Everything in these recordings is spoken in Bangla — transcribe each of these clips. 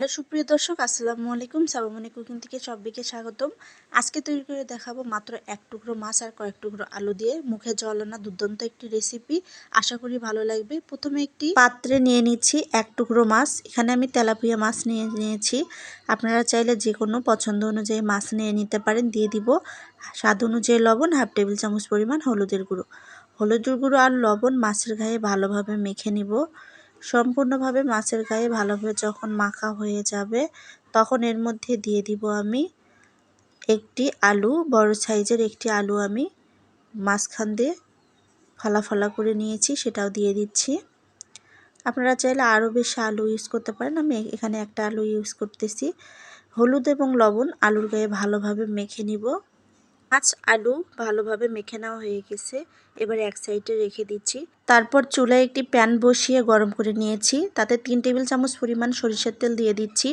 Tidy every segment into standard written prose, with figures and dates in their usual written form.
হ্যালো সুপ্রিয় দর্শক, আসসালামু আলাইকুম। সাবামনি কুকিং থেকে সবাইকে স্বাগতম। আজকে তৈরি করে দেখাবো মাত্র এক টুকরো মাছ আর কয়েক টুকরো আলু দিয়ে মুখে জল আনা দুর্দান্ত একটি রেসিপি। আশা করি ভালো লাগবে। প্রথমে একটি পাত্রে নিয়ে নিচ্ছি এক টুকরো মাছ। এখানে আমি তেলাপিয়া মাছ নিয়েছি। আপনারা চাইলে যে কোনো পছন্দ অনুযায়ী মাছ নিয়ে নিতে পারেন। দিয়ে দিব স্বাদ অনুযায়ী লবণ, হাফ টেবিল চামচ পরিমাণ হলুদের গুঁড়ো। হলুদের গুঁড়ো আর লবণ মাছের গায়ে ভালোভাবে মেখে নিব। সম্পূর্ণভাবে মাছের গায়ে ভালোভাবে যখন মাখা হয়ে যাবে তখন এর মধ্যে দিয়ে দিব আমি একটি আলু, বড় সাইজের একটি আলু আমি মাঝখান দিয়ে ফালা ফালা করে নিয়েছি, সেটাও দিয়ে দিচ্ছি। আপনারা চাইলে আরও বেশি আলু ইউজ করতে পারেন, আমি এখানে একটা আলু ইউজ করতেছি। হলুদ এবং লবণ আলুর গায়ে ভালোভাবে মেখে নিব। মাছ আলু ভালোভাবে মেখে নেওয়া হয়ে গেছে, এবার এক সাইডে রেখে দিচ্ছি। তারপর চুলায় একটি প্যান বসিয়ে গরম করে নিয়েছি, তাতে 3 টেবিল চামচ পরিমাণ সরিষার তেল দিয়ে দিচ্ছি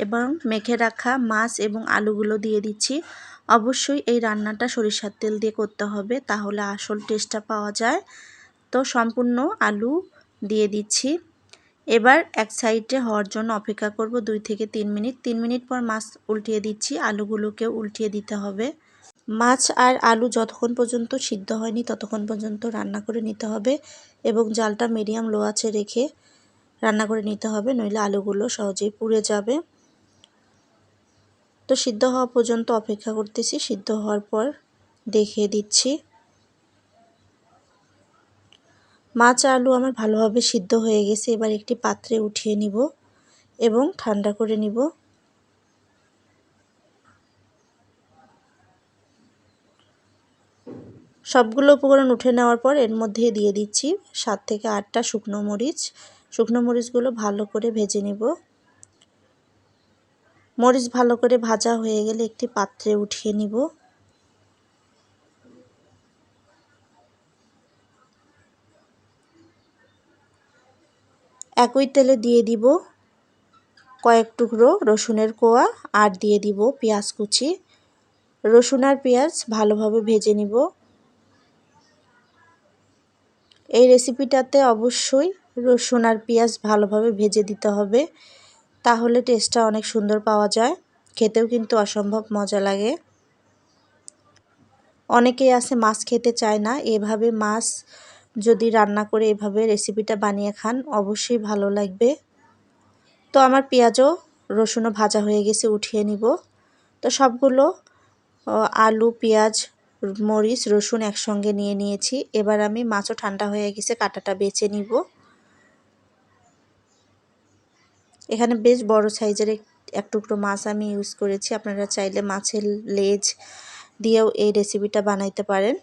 এবং মেখে রাখা মাছ এবং আলুগুলো দিয়ে দিচ্ছি। অবশ্যই এই রান্নাটা সরিষার তেল দিয়ে করতে হবে, তাহলে আসল টেস্টটা পাওয়া যায়। তো সম্পূর্ণ আলু দিয়ে দিচ্ছি। এবার এক সাইডে হওয়ার জন্য অপেক্ষা করব 2 থেকে 3 মিনিট। 3 মিনিট পর মাছ উল্টিয়ে দিচ্ছি, আলুগুলোকেও উল্টিয়ে দিতে হবে। মাছ আর আলু যতক্ষণ পর্যন্ত সিদ্ধ হয়নি ততক্ষণ পর্যন্ত রান্না করে নিতে হবে এবং জালটা মিডিয়াম লো আঁচে রেখে রান্না করে নিতে হবে, নইলে আলুগুলো সহজেই পুড়ে যাবে। তো সিদ্ধ হওয়া পর্যন্ত অপেক্ষা করতেছি। সিদ্ধ হওয়ার পর দেখিয়ে দিচ্ছি। মাছ আর আলু আমার ভালোভাবে সিদ্ধ হয়ে গেছে। এবার একটি পাত্রে উঠিয়ে নিব এবং ঠান্ডা করে নিব। সবগুলো উপকরণ উঠে নেওয়ার পর এর মধ্যে দিয়ে দিচ্ছি 7 থেকে 8টা শুকনো মরিচ। শুকনো মরিচগুলো ভালো করে ভেজে নিব। মরিচ ভালো করে ভাজা হয়ে গেলে একটি পাত্রে উঠিয়ে নিব। একই তেলে দিয়ে দিব কয়েক টুকরো রসুনের কোয়া আর দিয়ে দিব পেঁয়াজ কুচি। রসুন আর পেঁয়াজ ভালোভাবে ভেজে নিব। এই রেসিপিটাতে অবশ্যই রসুন আর পেঁয়াজ ভালোভাবে ভেজে দিতে হবে, তাহলে টেস্টটা অনেক সুন্দর পাওয়া যায়, খেতেও কিন্তু অসম্ভব মজা লাগে। অনেকেই আছে মাছ খেতে চায় না, এভাবে মাছ যদি রান্না করে এভাবে রেসিপিটা বানিয়ে খান অবশ্যই ভালো লাগবে। তো আমার পেঁয়াজও রসুনও ভাজা হয়ে গেছে, উঠিয়ে নিব। তো সবগুলো আলু, পেঁয়াজ, মরিচ, রসুন একসঙ্গে নিয়ে নিয়েছি। এবার আমি মাছও ঠান্ডা হয়ে গেছে, কাঁটাটা বেছে নিব। এখানে বেশ বড় সাইজের এক টুকরো মাছ আমি ইউজ করেছি। আপনারা চাইলে মাছের লেজ দিয়েও এই রেসিপিটা বানাইতে পারেন।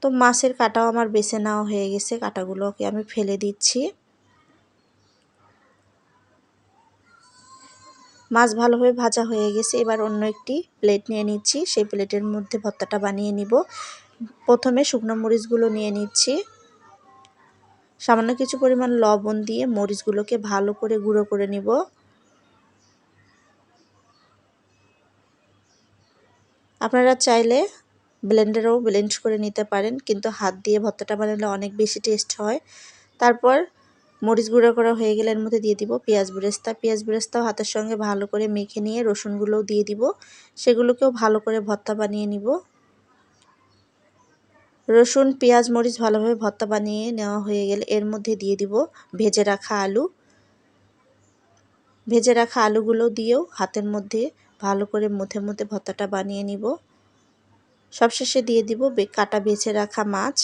তো মাছের কাঁটাও আমার বেছে নেওয়া হয়ে গেছে, কাঁটাগুলোকে আমি ফেলে দিচ্ছি। মাছ ভালোভাবে ভাজা হয়ে গেছে, এবার অন্য একটি প্লেট নিয়ে নিচ্ছি। সেই প্লেটের মধ্যে ভর্তাটা বানিয়ে নিব। প্রথমে শুকনো মরিচগুলো নিয়ে নিচ্ছি। সামান্য কিছু পরিমাণ লবণ দিয়ে মরিচগুলোকে ভালো করে গুঁড়ো করে নিব। আপনারা চাইলে ব্লেন্ডারেও ব্লেন্ড করে নিতে পারেন, কিন্তু হাত দিয়ে ভর্তাটা বানালে অনেক বেশি টেস্ট হয়। তারপর মরিচ গুঁড়ো করা হয়ে গেলে এর মধ্যে দিয়ে দিব পেঁয়াজ বেরেস্তা। পেঁয়াজ বেরেস্তাও হাতের সঙ্গে ভালো করে মেখে নিয়ে রসুনগুলোও দিয়ে দিব, সেগুলোকেও ভালো করে ভর্তা বানিয়ে নিব। রসুন, পেঁয়াজ, মরিচ ভালোভাবে ভর্তা বানিয়ে নেওয়া হয়ে গেলে এর মধ্যে দিয়ে দিব ভেজে রাখা আলু। ভেজে রাখা আলুগুলো দিয়েও হাতের মধ্যে ভালো করে মুথে মুথে ভর্তাটা বানিয়ে নিব। সবশেষে দিয়ে দিব কাটা বেছে রাখা মাছ।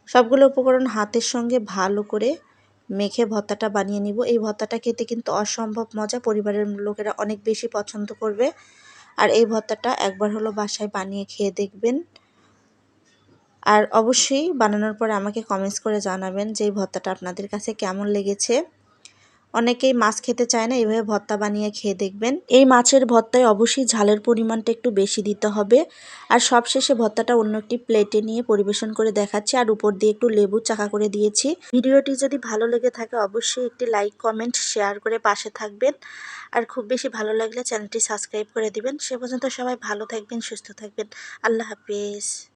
সবগুলো উপকরণ হাতের সঙ্গে ভালো করে মেখে ভর্তাটা বানিয়ে নিব। এই ভর্তাটা খেতে কিন্তু অসম্ভব মজা, পরিবারের লোকেরা অনেক বেশি পছন্দ করবে। আর এই ভর্তাটা একবার হলো বাসায় বানিয়ে খেয়ে দেখবেন। আর অবশ্যই বানানোর পর আমাকে কমেন্টস করে জানাবেন যে এই ভর্তাটা আপনাদের কাছে কেমন লেগেছে। অনেকেই মাছ খেতে চায় না, এইভাবে ভর্তা বানিয়ে খেয়ে দেখবেন। এই মাছের ভর্তায় অবশ্যই ঝালের পরিমাণটা একটু বেশি দিতে হবে। আর সবশেষে ভর্তাটা অন্য একটি প্লেটে নিয়ে পরিবেশন করে দেখাচ্ছি, আর উপর দিয়ে একটু লেবু চাকা করে দিয়েছি। ভিডিওটি যদি ভালো লেগে থাকে অবশ্যই একটি লাইক, কমেন্ট, শেয়ার করে পাশে থাকবেন। আর খুব বেশি ভালো লাগলে চ্যানেলটি সাবস্ক্রাইব করে দিবেন। সে পর্যন্ত সবাই ভালো থাকবেন, সুস্থ থাকবেন। আল্লাহ হাফেজ।